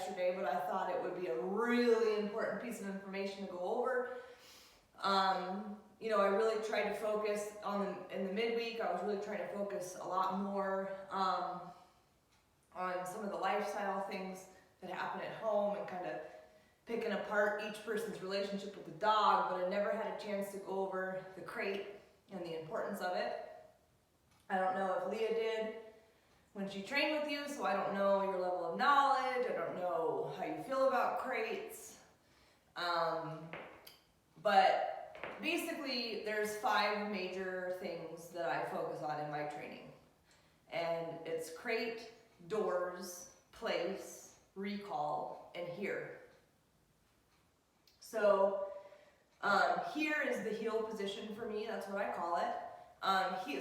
yesterday, but I thought it would be a really important piece of information to go over. I really tried to focus in the midweek, I was really trying to focus a lot more on some of the lifestyle things that happen at home and kind of picking apart each person's relationship with the dog, but I never had a chance to go over the crate and the importance of it. I don't know if Leah did when she trained with you, so I don't know your level of knowledge, I don't know how you feel about crates. But basically there's 5 major things that I focus on in my training. And it's crate, doors, place, recall, and here. So here is the heel position for me, that's what I call it.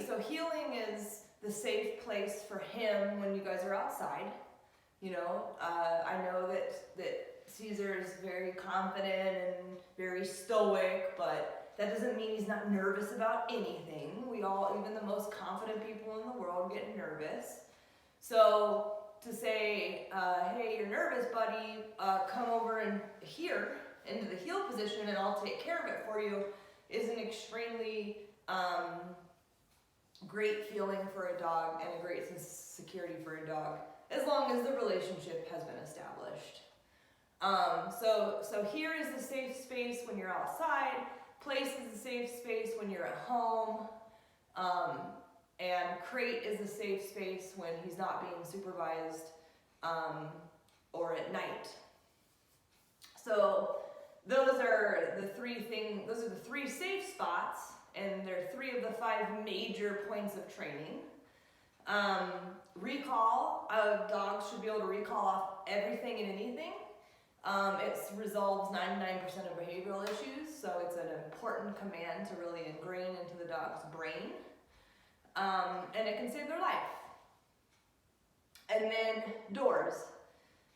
So heeling is the safe place for him when you guys are outside. I know that Cesar is very confident and very stoic, but that doesn't mean he's not nervous about anything. We all, even the most confident people in the world, get nervous. So to say, hey, you're nervous, buddy, come over and here into the heel position and I'll take care of it for you, is an extremely great feeling for a dog and a great sense of security for a dog, as long as the relationship has been established. So here is the safe space when you're outside, place is the safe space when you're at home, and crate is the safe space when he's not being supervised or at night. So those are the 3 safe spots, and they're 3 of the 5 major points of training. Recall, dogs should be able to recall off everything and anything. It resolves 99% of behavioral issues, so it's an important command to really ingrain into the dog's brain. And it can save their life. And then doors.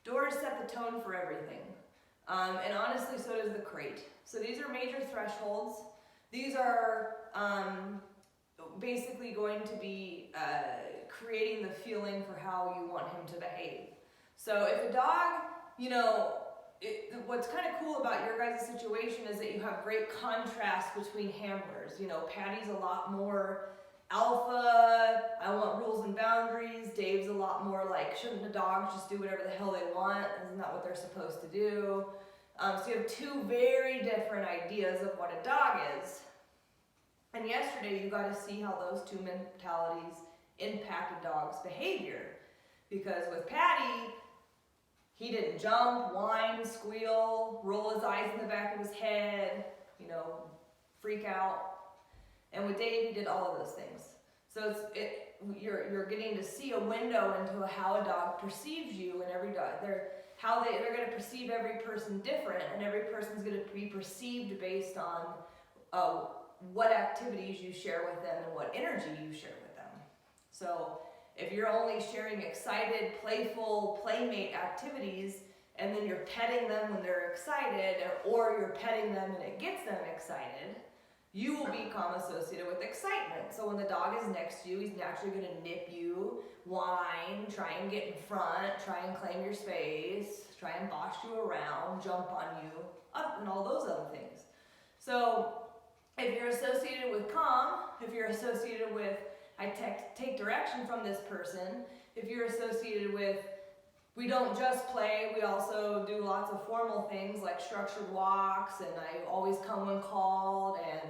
Doors set the tone for everything. And honestly, so does the crate. So these are major thresholds. These are basically going to be creating the feeling for how you want him to behave. So if a dog, what's kind of cool about your guys' situation is that you have great contrast between handlers. Patty's a lot more alpha, I want rules and boundaries. Dave's a lot more like, shouldn't the dogs just do whatever the hell they want? Isn't that what they're supposed to do? So you have 2 very different ideas of what a dog is. And yesterday you got to see how those 2 mentalities impact a dog's behavior. Because with Patty, he didn't jump, whine, squeal, roll his eyes in the back of his head, freak out. And with Dave, he did all of those things. So you're getting to see a window into how a dog perceives you, and every dog, they're going to perceive every person different, and every person's going to be perceived based on what activities you share with them and what energy you share with them. So if you're only sharing excited, playful, playmate activities, and then you're petting them when they're excited, or you're petting them and it gets them excited, you will become associated with excitement. So when the dog is next to you, he's naturally going to nip you, whine, try and get in front, try and claim your space, try and boss you around, jump on you, and all those other things. So if you're associated with calm, if you're associated with I take direction from this person, if you're associated with we don't just play, we also do lots of formal things like structured walks, and I always come when called, and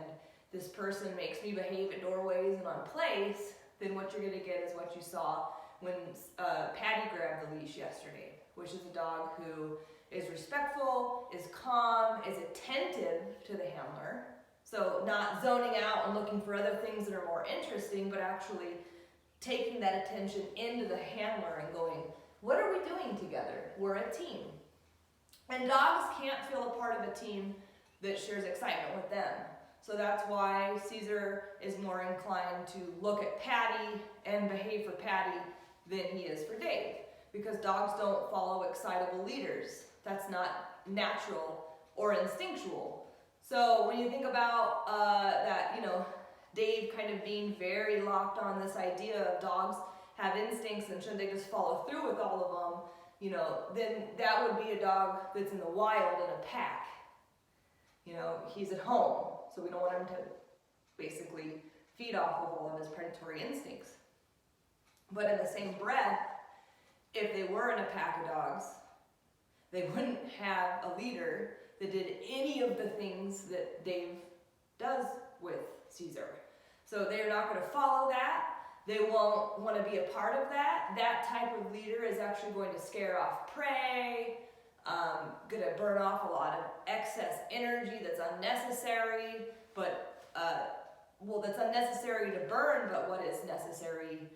this person makes me behave at doorways and on place, then what you're going to get is what you saw when Patty grabbed the leash yesterday, which is a dog who is respectful, is calm, is attentive to the handler. So not zoning out and looking for other things that are more interesting, but actually taking that attention into the handler and going, what are we doing together? We're a team. And dogs can't feel a part of a team that shares excitement with them. So that's why Cesar is more inclined to look at Patty and behave for Patty than he is for Dave. Because dogs don't follow excitable leaders. That's not natural or instinctual. So when you think about Dave kind of being very locked on this idea of dogs have instincts and should they just follow through with all of them, then that would be a dog that's in the wild in a pack. He's at home, so we don't want him to basically feed off of all of his predatory instincts. But in the same breath, if they were in a pack of dogs, they wouldn't have a leader that did any of the things that Dave does with Cesar. So they're not going to follow that. They won't want to be a part of that. That type of leader is actually going to scare off prey, going to burn off a lot of excess energy that's unnecessary, that's unnecessary to burn, but what is necessary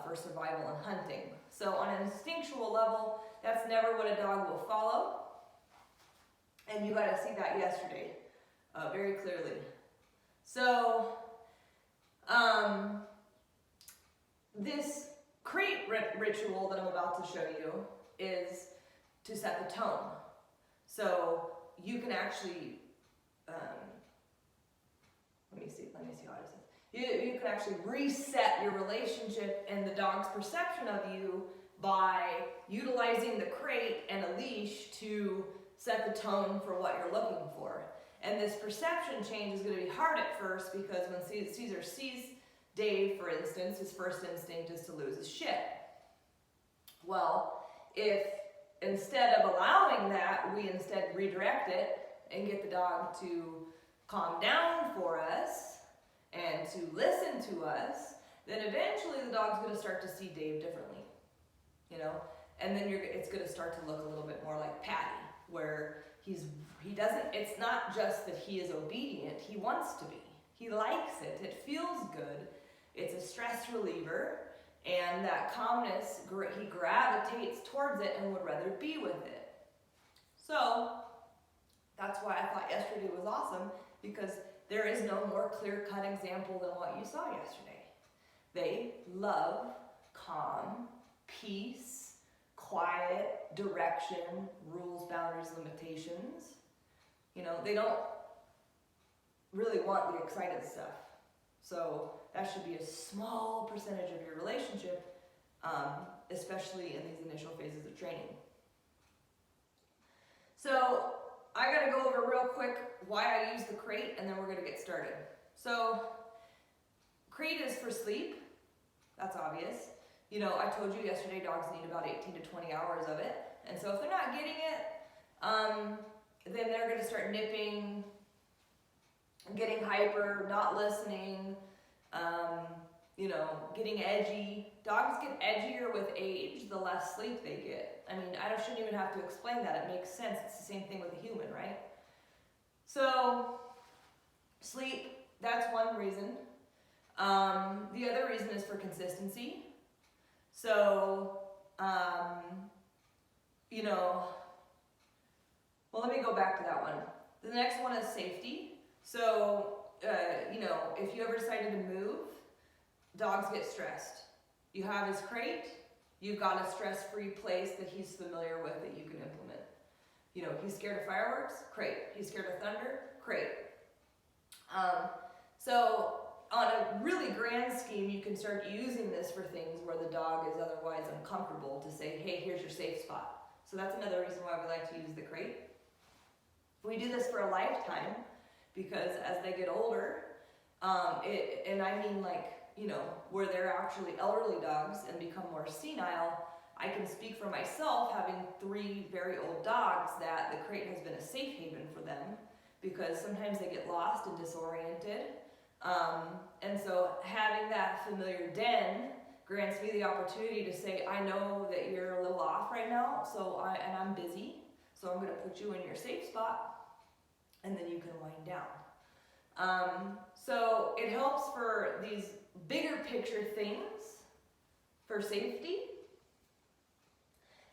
for survival and hunting. So on an instinctual level, that's never what a dog will follow. And you got to see that yesterday very clearly. So this crate ritual that I'm about to show you is to set the tone. So you can actually, let me see how it is. You can actually reset your relationship and the dog's perception of you by utilizing the crate and a leash to set the tone for what you're looking for. And this perception change is going to be hard at first because when Cesar sees Dave, for instance, his first instinct is to lose his shit. Well, if instead of allowing that, we instead redirect it and get the dog to calm down for us and to listen to us, then eventually the dog's going to start to see Dave differently, and then it's going to start to look a little bit more like Patty, where it's not just that he is obedient, he wants to be. He likes it, it feels good, it's a stress reliever, and that calmness, he gravitates towards it and would rather be with it. So, that's why I thought yesterday was awesome, because there is no more clear-cut example than what you saw yesterday. They love calm, peace, quiet, direction, rules, boundaries, limitations. They don't really want the excited stuff. So that should be a small percentage of your relationship, especially in these initial phases of training. So I gotta go over real quick why I use the crate, and then we're gonna get started. So crate is for sleep. That's obvious. I told you yesterday dogs need about 18 to 20 hours of it. And so if they're not getting it, then they're going to start nipping, getting hyper, not listening, getting edgy. Dogs get edgier with age, the less sleep they get. I mean, I shouldn't even have to explain that. It makes sense. It's the same thing with a human, right? So, sleep, that's one reason. The other reason is for consistency. So, well, let me go back to that one. The next one is safety. So, if you ever decided to move, dogs get stressed. You have his crate, you've got a stress-free place that he's familiar with that you can implement. He's scared of fireworks? Crate. He's scared of thunder? Crate. So, on a really grand scheme, you can start using this for things where the dog is otherwise uncomfortable to say, hey, here's your safe spot. So that's another reason why we like to use the crate. We do this for a lifetime because as they get older, and I mean where they're actually elderly dogs and become more senile, I can speak for myself having 3 very old dogs that the crate has been a safe haven for them because sometimes they get lost and disoriented. And so having that familiar den grants me the opportunity to say, I know that you're a little off right now, and I'm busy, so I'm going to put you in your safe spot, and then you can wind down. So it helps for these bigger picture things, for safety.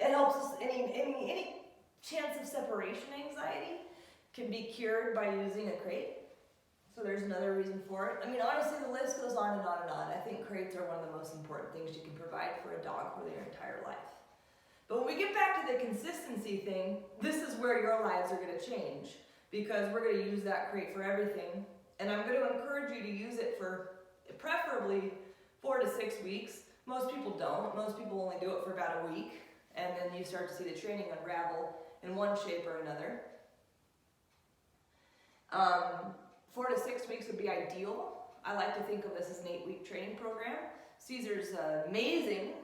It helps us, any chance of separation anxiety can be cured by using a crate. So there's another reason for it. I mean, honestly, the list goes on and on and on. I think crates are one of the most important things you can provide for a dog for their entire life. But when we get back to the consistency thing, this is where your lives are going to change because we're going to use that crate for everything. And I'm going to encourage you to use it for preferably 4 to 6 weeks. Most people don't. Most people only do it for about a week. and then you start to see the training unravel in one shape or another. 4 to 6 weeks would be ideal. I like to think of this as an 8-week training program. Cesar's amazing,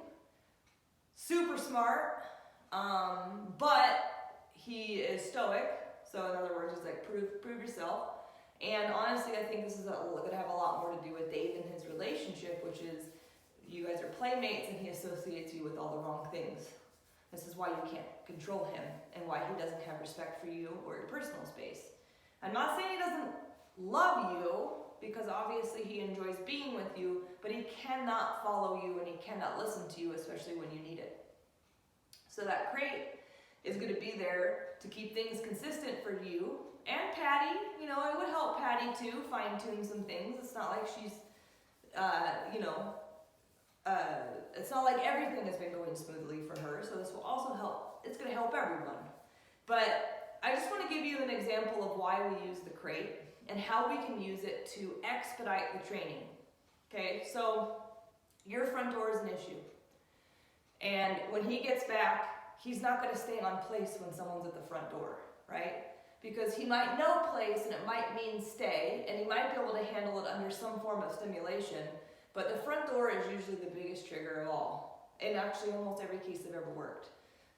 super smart, but he is stoic. So in other words, he's like, prove yourself. And honestly, I think this is going to have a lot more to do with Dave and his relationship, which is you guys are playmates and he associates you with all the wrong things. This is why you can't control him and why he doesn't have respect for you or your personal space. I'm not saying he doesn't love you, because obviously he enjoys being with you, but he cannot follow you and he cannot listen to you, especially when you need it. So that crate is going to be there to keep things consistent for you and Patty. You know, it would help Patty too fine-tune some things. It's not like she's, it's not like everything has been going smoothly for her, so this will also help. It's going to help everyone. But I just want to give you an example of why we use the crate and how we can use it to expedite the training. Okay, so your front door is an issue. And when he gets back, he's not going to stay on place when someone's at the front door, right? Because he might know place and it might mean stay, and he might be able to handle it under some form of stimulation, but the front door is usually the biggest trigger of all, in actually almost every case I've ever worked.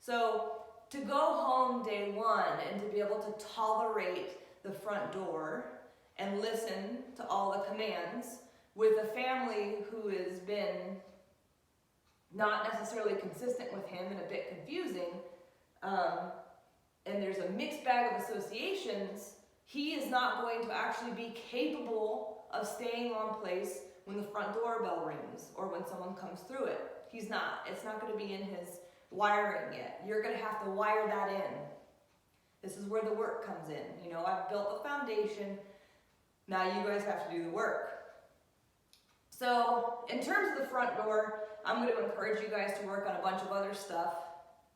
So to go home day one and to be able to tolerate the front door and listen to all the commands with a family who has been not necessarily consistent with him and a bit confusing, and there's a mixed bag of associations, he is not going to actually be capable of staying on place when the front doorbell rings or when someone comes through it. He's not. It's not going to be in his wiring yet. You're going to have to wire that in. This is where the work comes in. You know, I've built the foundation. Now you guys have to do the work. So in terms of the front door, I'm going to encourage you guys to work on a bunch of other stuff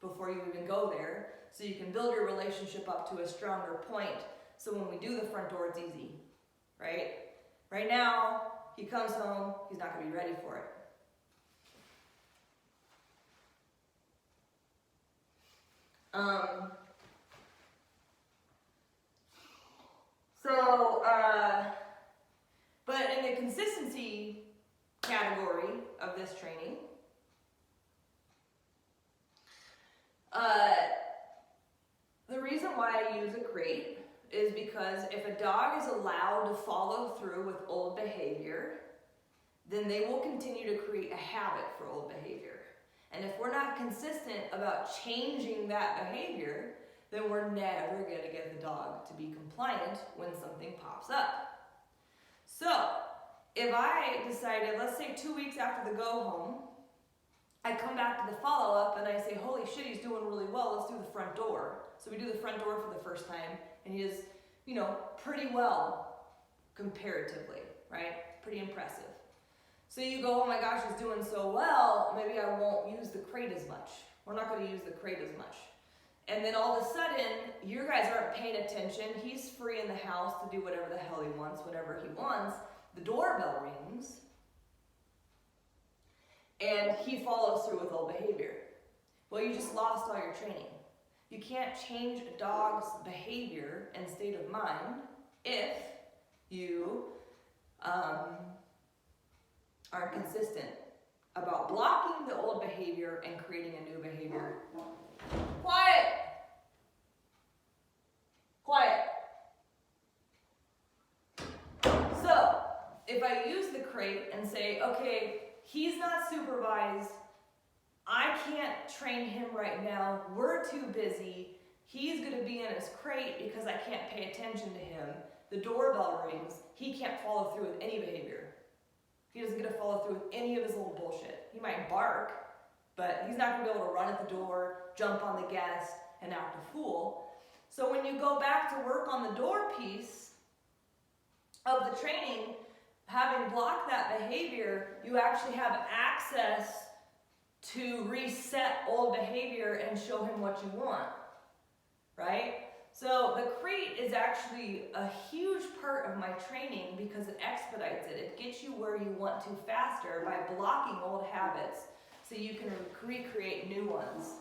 before you even go there, so you can build your relationship up to a stronger point, so when we do the front door, it's easy, right? Right now, he comes home, he's not going to be ready for it. But in the consistency category of this training, the reason why I use a crate is because if a dog is allowed to follow through with old behavior, then they will continue to create a habit for old behavior. And if we're not consistent about changing that behavior, then we're never going to get the dog to be compliant when something pops up. So, if I decided, let's say 2 weeks after the go home, I come back to the follow-up and I say, holy shit, he's doing really well, let's do the front door. So we do the front door for the first time, and he is, pretty well comparatively, right? Pretty impressive. So you go, oh my gosh, he's doing so well, maybe I won't use the crate as much. We're not going to use the crate as much. And then all of a sudden, you guys aren't paying attention. He's free in the house to do whatever the hell he wants, whenever he wants. The doorbell rings, and he follows through with old behavior. Well, you just lost all your training. You can't change a dog's behavior and state of mind if you aren't consistent about blocking the old behavior and creating a new behavior. Quiet! Quiet. So, if I use the crate and say, okay, he's not supervised, I can't train him right now, we're too busy, he's going to be in his crate because I can't pay attention to him, the doorbell rings, he can't follow through with any behavior. He doesn't get to follow through with any of his little bullshit. He might bark, but he's not going to be able to run at the door, jump on the guest, and act a fool. So when you go back to work on the door piece of the training, having blocked that behavior, you actually have access to reset old behavior and show him what you want, right? So the crate is actually a huge part of my training because it expedites it. It gets you where you want to faster by blocking old habits so you can recreate new ones.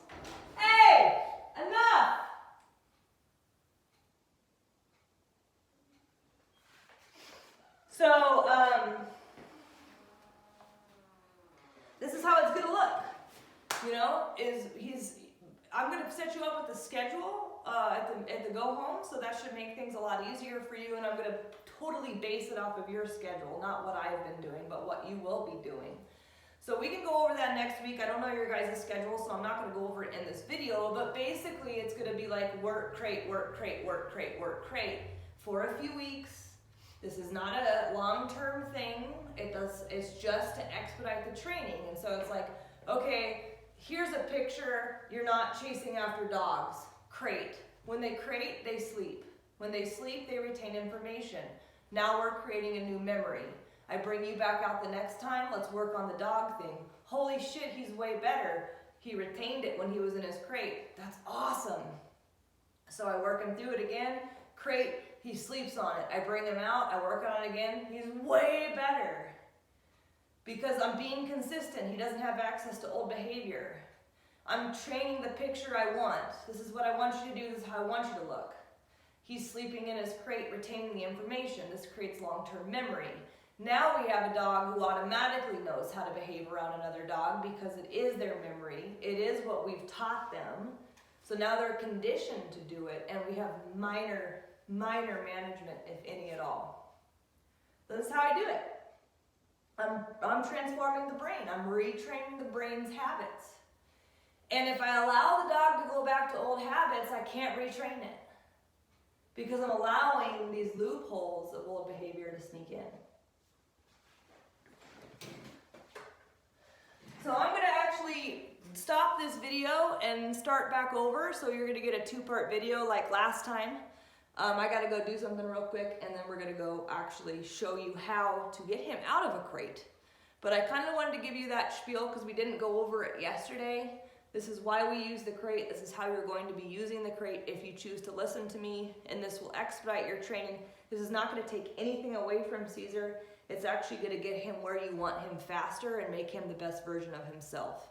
Hey, enough! So, this is how it's gonna look. You know, I'm gonna set you up with the schedule at the go home, so that should make things a lot easier for you. And I'm gonna totally base it off of your schedule, not what I've been doing, but what you will be doing. So we can go over that next week. I don't know your guys' schedule, so I'm not gonna go over it in this video. But basically, it's gonna be like work crate, work crate, work crate, work crate for a few weeks. This is not a long-term thing. It's just to expedite the training. And so it's like, okay, here's a picture. You're not chasing after dogs. Crate. When they crate, they sleep. When they sleep, they retain information. Now we're creating a new memory. I bring you back out the next time. Let's work on the dog thing. Holy shit, he's way better. He retained it when he was in his crate. That's awesome. So I work him through it again. Crate. He sleeps on it. I bring him out. I work on it again. He's way better. Because I'm being consistent. He doesn't have access to old behavior. I'm training the picture I want. This is what I want you to do. This is how I want you to look. He's sleeping in his crate, retaining the information. This creates long-term memory. Now we have a dog who automatically knows how to behave around another dog because it is their memory. It is what we've taught them. So now they're conditioned to do it, and we have minor management, if any at all. So this is how I do it. I'm transforming the brain. I'm retraining the brain's habits. And if I allow the dog to go back to old habits, I can't retrain it. Because I'm allowing these loopholes of old behavior to sneak in. So I'm going to actually stop this video and start back over. So you're going to get a 2-part video like last time. I gotta go do something real quick, and then we're gonna go actually show you how to get him out of a crate. But I kind of wanted to give you that spiel because we didn't go over it yesterday. This is why we use the crate. This is how you're going to be using the crate if you choose to listen to me, and this will expedite your training. This is not gonna take anything away from Cesar. It's actually gonna get him where you want him faster and make him the best version of himself.